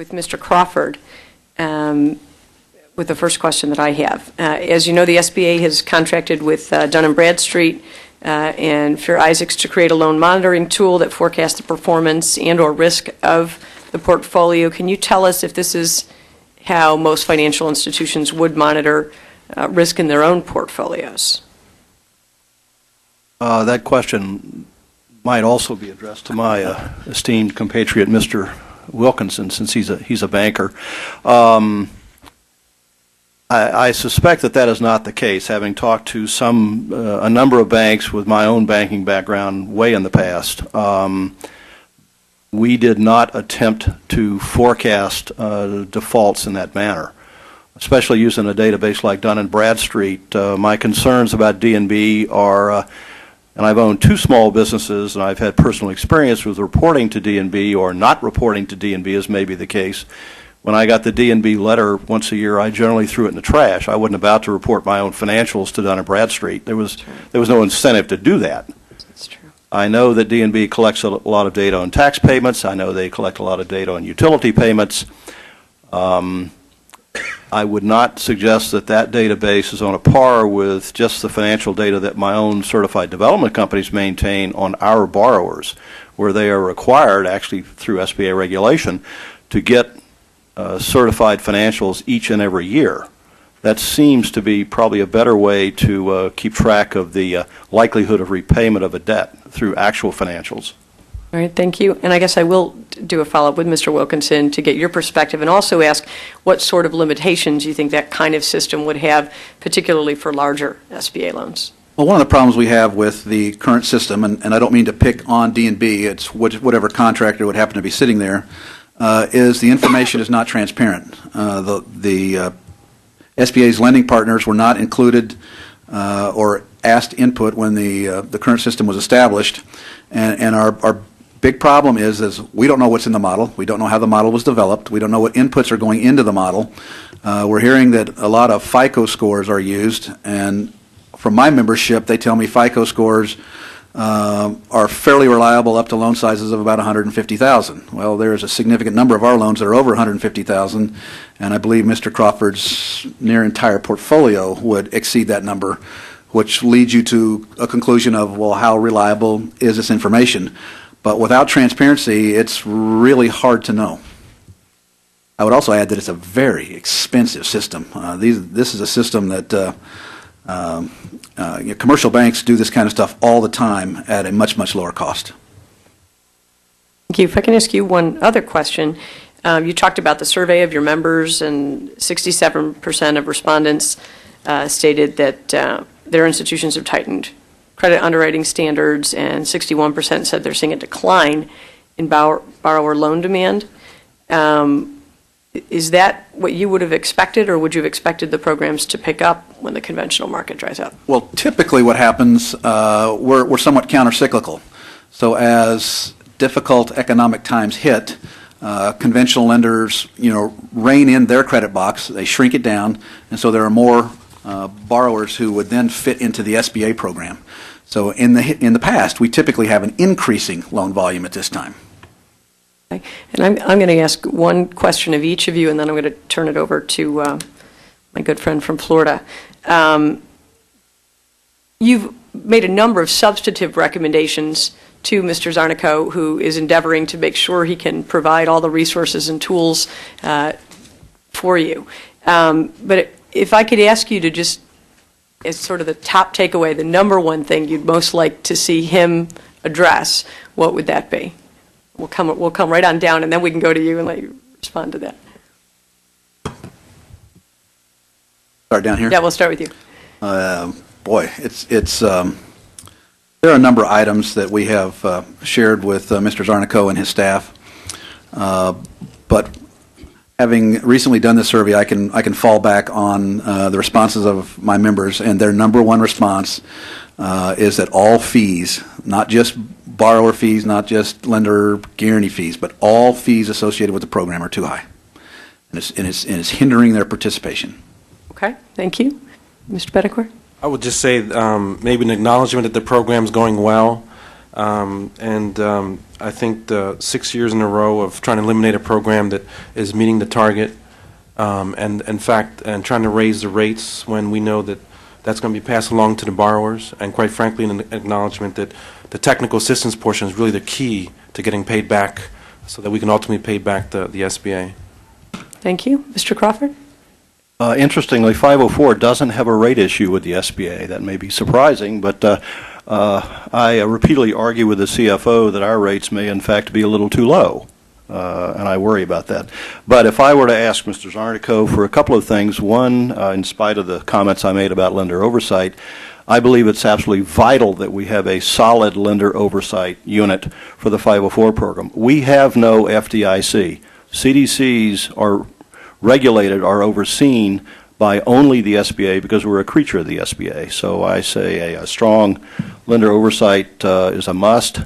with Mr. Crawford with the first question that I have. As you know, the SBA has contracted with Dun & Bradstreet and Fair Isaacs to create a loan monitoring tool that forecasts the performance and or risk of the portfolio. Can you tell us if this is how most financial institutions would monitor risk in their own portfolios? That question might also be addressed to my esteemed compatriot, Mr. Wilkinson, since he's a banker. I suspect that is not the case, having talked to a number of banks with my own banking background way in the past. We did not attempt to forecast defaults in that manner, especially using a database like Dun & Bradstreet. My concerns about D&B are, and I've owned two small businesses, and I've had personal experience with reporting to D&B or not reporting to D&B, as may be the case. When I got the D&B letter once a year, I generally threw it in the trash. I wasn't about to report my own financials to Dun & Bradstreet. There was no incentive to do that. That's true. I know that D&B collects a lot of data on tax payments. I know they collect a lot of data on utility payments. I would not suggest that database is on a par with just the financial data that my own certified development companies maintain on our borrowers, where they are required, actually through SBA regulation, to get certified financials each and every year. That seems to be probably a better way to keep track of the likelihood of repayment of a debt through actual financials. All right, thank you. And I guess I will do a follow-up with Mr. Wilkinson to get your perspective and also ask what sort of limitations you think that kind of system would have, particularly for larger SBA loans. Well, one of the problems we have with the current system, and I don't mean to pick on D&B, it's whatever contractor would happen to be sitting there, is the information is not transparent. The SBA's lending partners were not included or asked input when the current system was established, and our big problem is we don't know what's in the model. We don't know how the model was developed. We don't know what inputs are going into the model. We're hearing that a lot of FICO scores are used, and from my membership, they tell me FICO scores are fairly reliable up to loan sizes of about $150,000. Well, there's a significant number of our loans that are over $150,000, and I believe Mr. Crawford's near entire portfolio would exceed that number, which leads you to a conclusion of, well, how reliable is this information? But without transparency, it's really hard to know. I would also add that it's a very expensive system. This is a system that commercial banks do this kind of stuff all the time at a much, much lower cost. Thank you. If I can ask you one other question. You talked about the survey of your members, and 67% of respondents stated that their institutions have tightened credit underwriting standards, and 61% said they're seeing a decline in borrower loan demand. Is that what you would have expected, or would you have expected the programs to pick up when the conventional market dries up? Well, typically what happens, we're somewhat countercyclical. So as difficult economic times hit, conventional lenders, rein in their credit box. They shrink it down, and so there are more borrowers who would then fit into the SBA program. So in the past, we typically have an increasing loan volume at this time. Okay. And I'm going to ask one question of each of you, and then I'm going to turn it over to my good friend from Florida. You've made a number of substantive recommendations to Mr. Zarnico, who is endeavoring to make sure he can provide all the resources and tools for you. But if I could ask you to just, as sort of the top takeaway, the number one thing you'd most like to see him address, what would that be? We'll come right on down, and then we can go to you and let you respond to that. Start down here? Yeah, we'll start with you. Boy, there are a number of items that we have shared with Mr. Zarnico and his staff, but having recently done this survey, I can fall back on the responses of my members, and their number one response is that all fees, not just borrower fees, not just lender guarantee fees, but all fees associated with the program are too high, and it's hindering their participation. Okay, thank you. Mr. Petticourt? I would just say maybe an acknowledgement that the program's going well, I think the 6 years in a row of trying to eliminate a program that is meeting the target, and in fact, and trying to raise the rates when we know that that's going to be passed along to the borrowers, and quite frankly, an acknowledgement that the technical assistance portion is really the key to getting paid back, so that we can ultimately pay back the SBA. Thank you. Mr. Crawford? Interestingly, 504 doesn't have a rate issue with the SBA. That may be surprising, but I repeatedly argue with the CFO that our rates may, in fact, be a little too low, and I worry about that. But if I were to ask Mr. Zarnico for a couple of things, one, in spite of the comments I made about lender oversight, I believe it's absolutely vital that we have a solid lender oversight unit for the 504 program. We have no FDIC. CDCs are regulated, are overseen by only the SBA because we're a creature of the SBA. So I say a strong lender oversight is a must.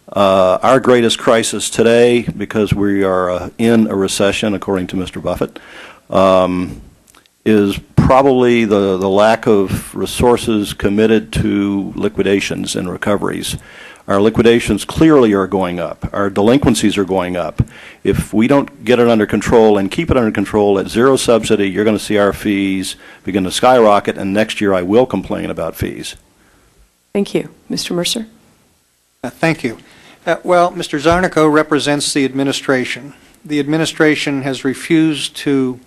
Our greatest crisis today, because we are in a recession, according to Mr. Buffett, is probably the lack of resources committed to liquidations and recoveries. Our liquidations clearly are going up. Our delinquencies are going up. If we don't get it under control and keep it under control at zero subsidy, you're going to see our fees begin to skyrocket, and next year I will complain about fees. Thank you. Mr. Mercer? Thank you. Well, Mr. Zarnico represents the administration. The administration has refused to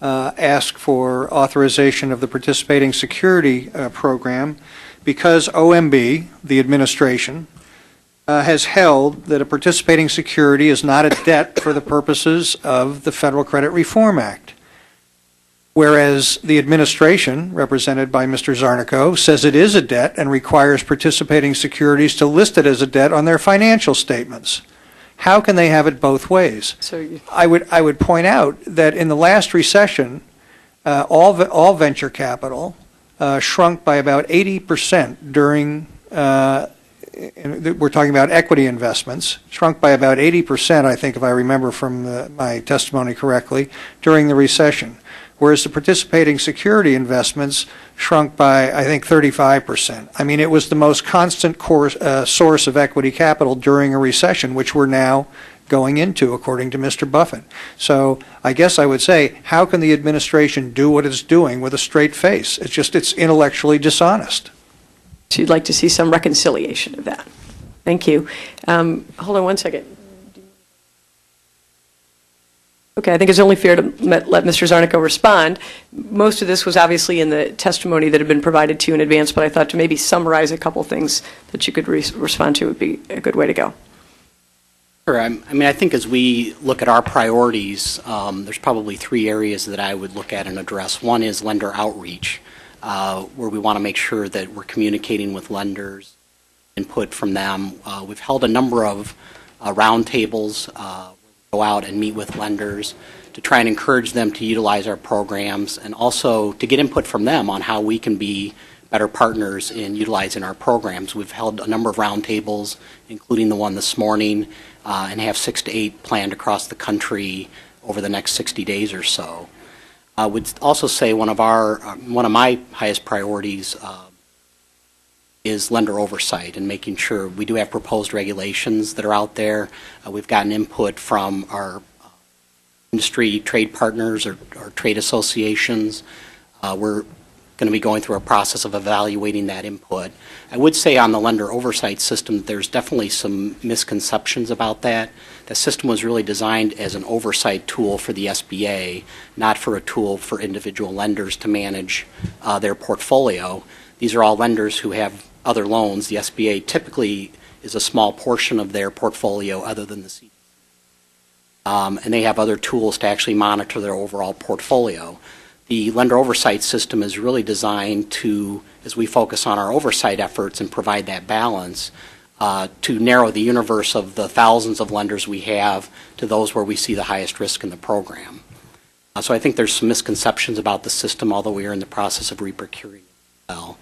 ask for authorization of the participating security program because OMB, the administration, has held that a participating security is not a debt for the purposes of the Federal Credit Reform Act. Whereas the administration, represented by Mr. Zarnico, says it is a debt and requires participating securities to list it as a debt on their financial statements. How can they have it both ways? I would point out that in the last recession, all venture capital shrunk by about 80% during, we're talking about equity investments, shrunk by about 80%, I think, if I remember from my testimony correctly, during the recession. Whereas the participating security investments shrunk by, I think, 35%. I mean, it was the most constant source of equity capital during a recession, which we're now going into, according to Mr. Buffett. So I guess I would say, how can the administration do what it's doing with a straight face? It's intellectually dishonest. So you'd like to see some reconciliation of that. Thank you. Hold on one second. Okay, I think it's only fair to let Mr. Zarnico respond. Most of this was obviously in the testimony that had been provided to you in advance, but I thought to maybe summarize a couple things that you could respond to would be a good way to go. Sure. I mean, I think as we look at our priorities, there's probably three areas that I would look at and address. One is lender outreach, where we want to make sure that we're communicating with lenders, input from them. We've held a number of roundtables, go out and meet with lenders to try and encourage them to utilize our programs, and also to get input from them on how we can be better partners in utilizing our programs. We've held a number of roundtables, including the one this morning, and have 6 to 8 planned across the country over the next 60 days or so. I would also say one of my highest priorities is lender oversight and making sure we do have proposed regulations that are out there. We've gotten input from our industry trade partners or trade associations. We're going to be going through a process of evaluating that input. I would say on the lender oversight system, there's definitely some misconceptions about that. The system was really designed as an oversight tool for the SBA, not for a tool for individual lenders to manage their portfolio. These are all lenders who have other loans. The SBA typically is a small portion of their portfolio other than the CD. And they have other tools to actually monitor their overall portfolio. The lender oversight system is really designed to, as we focus on our oversight efforts and provide that balance, to narrow the universe of the thousands of lenders we have to those where we see the highest risk in the program. So I think there's some misconceptions about the system, although we are in the process of reprocuring it as well.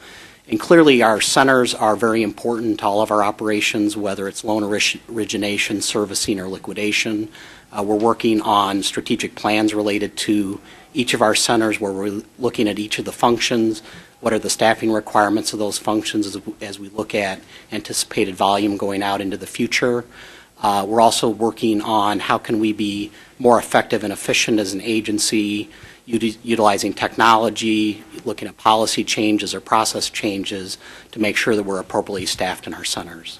And clearly our centers are very important to all of our operations, whether it's loan origination, servicing, or liquidation. We're working on strategic plans related to each of our centers where we're looking at each of the functions, what are the staffing requirements of those functions as we look at anticipated volume going out into the future. We're also working on how can we be more effective and efficient as an agency, utilizing technology, looking at policy changes or process changes to make sure that we're appropriately staffed in our centers.